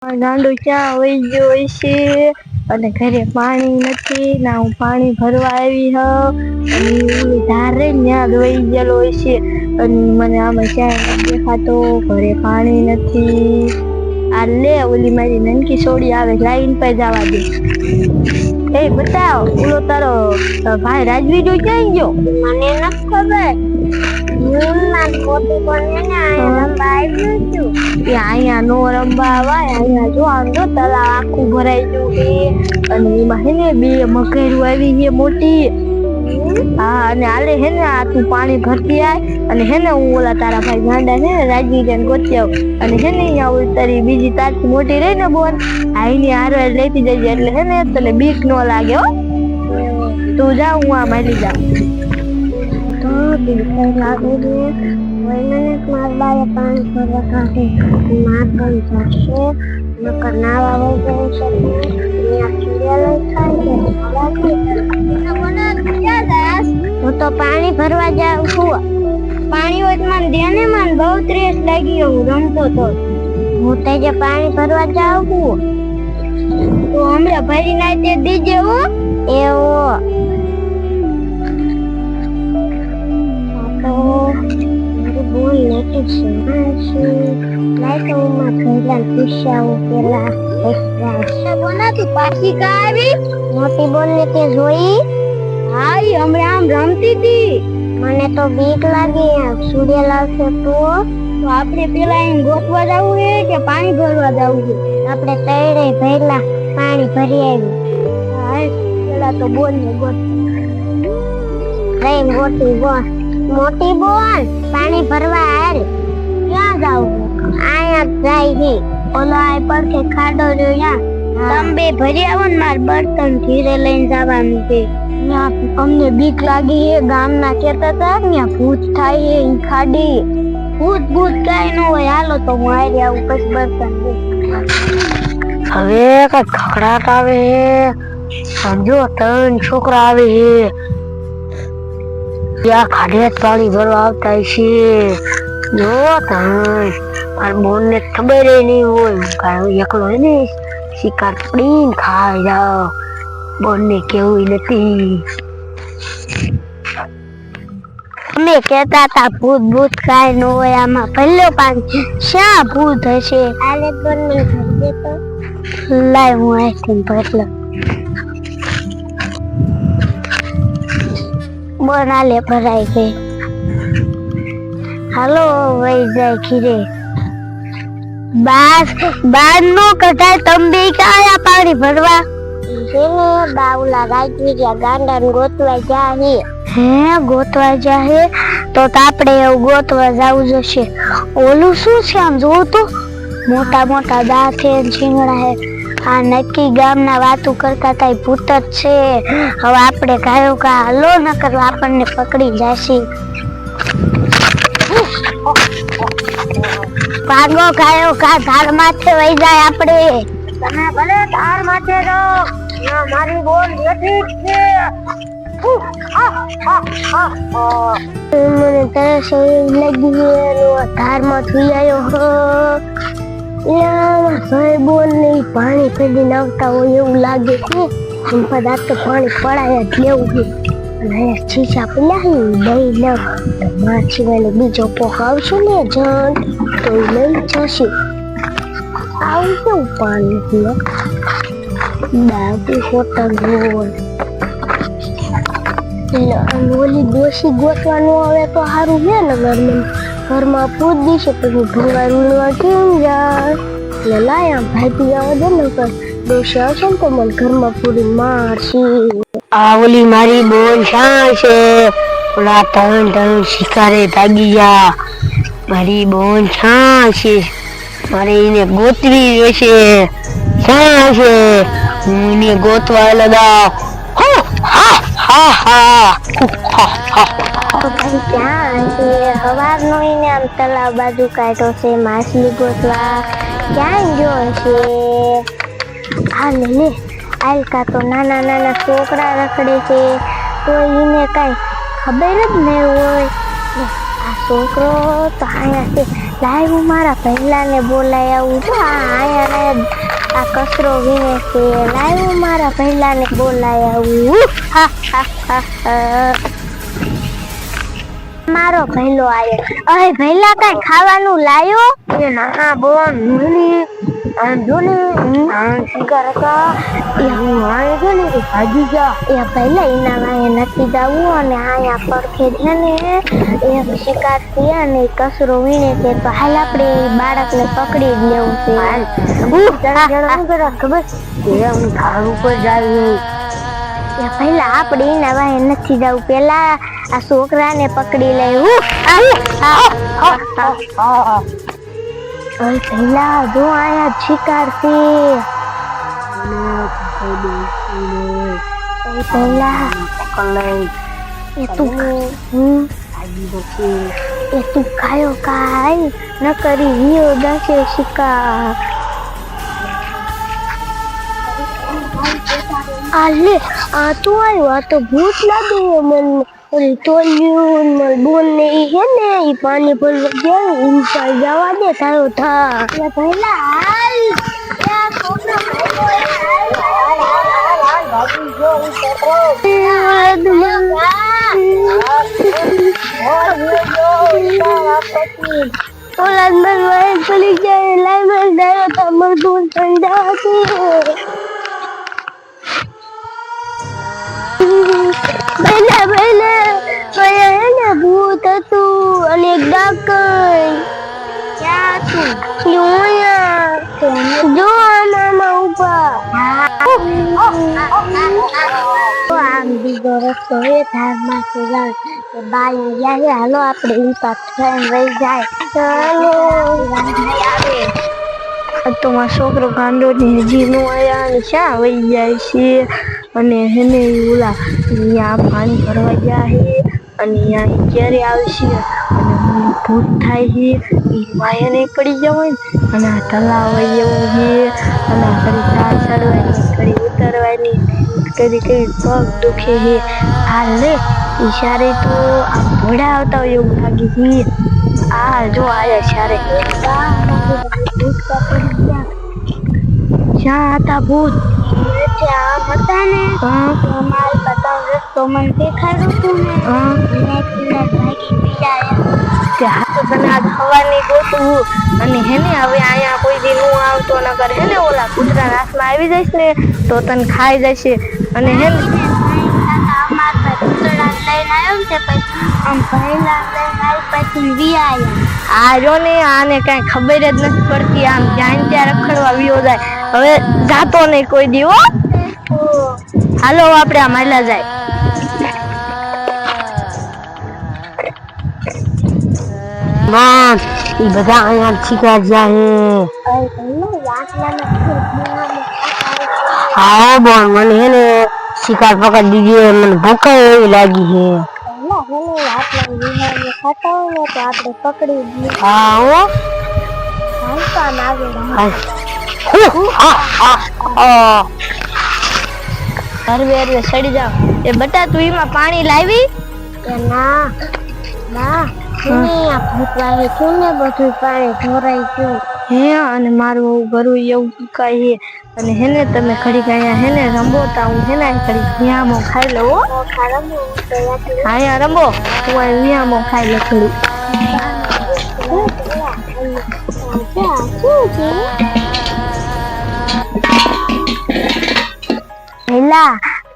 ગાંડો ક્યાં વહી ગયો હશે અને ઘરે પાણી નથી ના હું પાણી ભરવા આવી હ અને ધારે ન્યા વહી ગયેલો હશે અને મને આમાં ક્યાંય નથી દેખાતો ઘરે પાણી નથી. આ લે ઓલી મારી નનકી છોડી આવે લાઈન પર જવા દે. એ બતાવ ઓલો તારો ભાઈ રાજવીર ક્યાં ગયો? મને નથી ખબર. હું ના મોટી કોને ને રંબા આવ્યું છું. અહીંયા નો રંબા આવાય. અહીંયા જો આમ જો તળાવ આખું ભરાઈ ગયું છે અને એમાં હે ને બે મગરું આવી છે મોટી. હા અને હાલે હે ને આ તું પાણી ભરતી આય અને હે ને હું ઓલા તારા ભાઈ ગાંડા છે ને રાજવીર ગોતી આવ અને હે ને અહીંયા ઉતારી બીજી તારથી મોટી રહી ને બોન આઈની હારવાર લેતી જજે એટલે હે ને તને બીક ન લાગે હો. તું જા હું આ માલી જાઉં. તો બીક લાગે છે. મને મારા બાએ પાણી ભરવા કાઢે માર પણ જશે નકર નાવા વહી જવું છે ત્યાં ચૂડેલો થાય છે. હું તો પાણી ભરવા જાઉં છું. પાણી હોય તો મને દે ને મને બહુ ત્રેસ લાગી હું રમતો તો. હું તે જે પાણી ભરવા જાઉં છું તો હમણાં ભરી નાય તે દીજે હો. એવો બોલ લેતી છે લાઈટો માં પહેલા પૂછાવો પેલા એક્સ્ટ્રા બોનાથી પાછી કા આવી મોટી બોલ ને તે જોઈ. હા ઈ હમણાં આમ રમતી હતી. મને તો બીક લાગી સૂર્ય લાવશે તો આપણે પેલા એને ગોતવા જવું છે કે પાણી ભરવા જવું છે? આપણે તૈડે પહેલા પાણી ભરી આવી. હા પેલા તો બોલ ને ગોત મોટી બોલ મોટી બોલ પાણી ભરવા હાલ. ક્યાં જાવ? અહીંયા જાય છે ઓલો આ પડખે ખાડો રહ્યો ત્યાં તમે બે ભરી આવો ને માર બર્તન ધીરે લઈને જવાનું છે. ત્યાં અમને બીક લાગી છે ગામના કહેતા હતા ત્યાં ભૂત થાય છે ઈ ખાડી. ભૂત કાંઈ ન હોય હાલો તો હું હારી આવું પછી બર્તન દે. હવે કઈ ખખડાટ આવે સમજો ત્રણ છોકરા આવે છે ત્યાં ખાડે પાણી ભરવા આવતા છે. જો ત્રણ મારા બોન ને ખબર નહીં હોય કારણ એકલો ને શિકાર પડીને ખાઈ જાવ બોન ને કેવું નથી. અમે કહેતા હતા ભૂત કાંઈ ન હોય આમાં ભલે પાણી શા ભૂત હશે. આલે બોન મને ભરી દે તો. લાય હું આઈસ્ક્રીમ ભરી લઉં. બોન આલે ભરાઈ ગઈ. હાલો વહી જાય ખીરે. બાર નો કઢાય તમે બે ક્યાં આયા પાણી ભરવા? જેને બાવલા રાખી ગયા ગાંડા ને ગોતવા જાહે. હે ગોતવા જાહે તો આપણે એવું ગોતવા જાવું જશે. ઓલું શું છે આમ જોવું તો મોટા મોટા દાંત હે છીંગડા હે. આ નક્કી ગામના વાતો કરતા હતા ભૂત જ છે. હવે આપણે ગાયો કા હાલો નકર આપણને પકડી જશે. ભાગો ગાયો કા ધાર માથે વહી જાય આપણે. તમે ભલે ધાર માથે રહો મારી બોલ બેઠી છે. મને તરસ લાગી ધાર માં થઈ આવ્યો. ભાઈ બોલ નહીં પાણી ફેરીને આવતા હોય એવું લાગે છે. આ તો પાણી પડાય જ લેવું છે અને છીછા પેલા દઈ લઉં માછી વાલે બીજો પોક આવશે ને જણ તો લઈ જશે. આવું કેવું પાણી દાદી હોટલ ઓલી દોશી ગોતવાનું આવે તો સારું છે ને ઘરમાં પૂછ દીશે પછી ભંગાર ઉડવા કેમ જાય લાયા ભાઈ આવવા દે ને દોશી આવશે ને તો મને ઘરમાં પૂરી મારશી. આ ઓલી મારી બોન શા છે ઓલા ત્રણ શિકારે ભાગી ગયા. મારી બોન શા છે મારે એને ગોતવી છે. શા છે હું એને ગોતવા લગા. ક્યાં છે હવાર નો એને આમ તળાવ બાજુ કાઢ્યો છે માછલી ગોતવા ક્યાં ગયો છે? હાલ લે આલકા તો નાના નાના છોકરા રખડે છે તો એને કઈ ખબર જ નહીં હોય. આ છોકરો તો અહીંયા છે લાય હું મારા પહેલાને બોલાય આવું તો આ કચરો વીણે છે. લાય હું મારા પહેલાને બોલાય આવું. હા હા હા હા. મારો પહેલો આયો. અરે પહેલા કઈ ખાવાનું લાયો? એ ના બોન મને જોને શિકાર હતા એ હું આય છે ને ભાગી જા. એ પહેલા એના વાંહે નથી જવું અને આયા પડખે છે ને એક શિકાર છે અને કચરો વીણે છે તો હાલ આપણે બાળકને પકડી જ લેવું છે. ખબર કે હું ધાર ઉપર જાય. એ પહેલા આપણે એના વાંહે નથી જવું, પેલા આ છોકરાને પકડી લેવું. પહેલા જો આયા શિકાર છે. પહેલા એ તું ખાયો કાઈ ન કરી વિયો દસે શિકાર. આ લે આ તો આવ્યો, આ તો ભૂત લાગે મને. ઓલી તોલ્યું ને બોન ને ઈ હે ને ઈ પાણી ભરવા ગયા ઇન્સાઈ જવા દે તારો થા. એ પહેલા હાલ યા કોના ભાગી જો ઓલા અંદર વાય ચલી જાય લાઈવ ડાયો તો મરદૂર ઠંડા હતી. પહેલા હે ને ભૂત હતું અને એક ડાકણ. ક્યાં તું? જો મામા ઉભા. આમ બીજો રસ્તો એ ધારમાંથી લાવ કે બાઈ ગયા હાલો આપણે ઈ પાછ ટ્રેન રહી જાય. ચાલો તો મારો છોકરો ગાંડો ને હજી નો આયા અને શા વહી જાય છે અને હેને ઓલા અહીંયા પાણી ભરવા ગયા છે અને અહીંયા ક્યારે આવશે અને મને ભૂત થાય છે એ વાયા નહીં પડી જવાય ને અને આ તલાવ એવું છે અને આ ઘડી ઝાડ ચડવાની ઘડી ઉતરવાની કદી કઈ પગ દુખે છે. હાલ લે ઈશારે તો આ ઘોડા આવતા હોય એવું લાગે છે. આ જો આયા ઈશારે. ક્યાં હતા ભૂત? આમ હતા ને અમારે બતાવ રસ્તો મને દેખાડ્યું તું ને ભાગી ગયા. તો તને આજ હવાની ગોતવું અને હેને હવે અહીંયા કોઈ દી નું આવતો નકર હેને ઓલા કૂતરા નાસમાં આવી જઈશ ને તો તને ખાઈ જશે અને હેને આ જો ને આને કઈ ખબર જ નથી પડતી આમ જ્યાં ત્યાં રખડવા વિયો જાય. હવે જાતો નહીં કોઈ દી હો. હાલો આપણે આ માયલા જાય. ઈ બધા અહીંયા શિકાર જાય. હા બોન મને હે ને શિકાર પકડી દીધી મને ભૂખ એવી લાગી છે. આપણે પકડી દઈએ. હા હો હરવે સડી જાવ. એ બટા તું એમાં પાણી લાવી? ના ના ભૂતવાળી છું ને બધું પાણી ઢોરાઈ ગયું હે અને મારું ઘરું એવું ફૂકાય છે અને હેને તમે ઘડીક અહીંયા હેને રંબોતા હું હેને ઘડીક વિયામો ખાઈ લઉં હો. અહીંયા રંબો હું અહીં વિયામો ખાઈ લઉં ઘડીક. પહેલા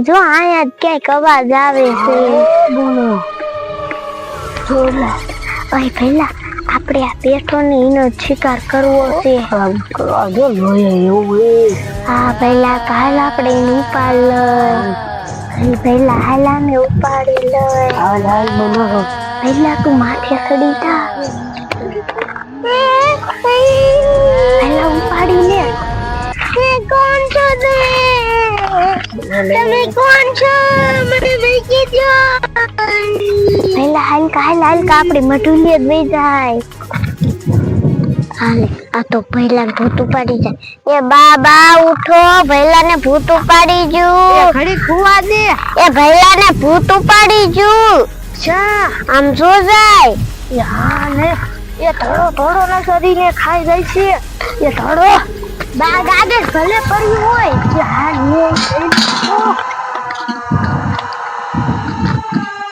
જો અહીંયા ક્યાંક અવાજ આવે છે. ઓય પહેલા આપણે આ પેટો ને એનો શિકાર કરવો છે. હા પહેલા કાલ આપણે એને ઉપાડ લઈ. પહેલા હાલા ને ઉપાડી લઈ. પહેલા તું માથે ચડી જા. પહેલા ઉપાડી લે. કોણ છો તમે કોણ છો? મને દેખી દો. પહેલા હાલકા આપણે મઢુલીએ જ વહી જાય. હાલે આ તો પહેલા ભૂત ઉપાડી જાય. એ બા ઉઠો, પહેલા ને ભૂત ઉપાડી ગયું. ઘડી ખુવા દે. એ પહેલા ને ભૂત ઉપાડી ગયું. આમ જો જાય. હા ને એ ધડો ના શરીરને ખાઈ જાય છે એ ધડો દાદા ભલે પડ્યું હોય કે હા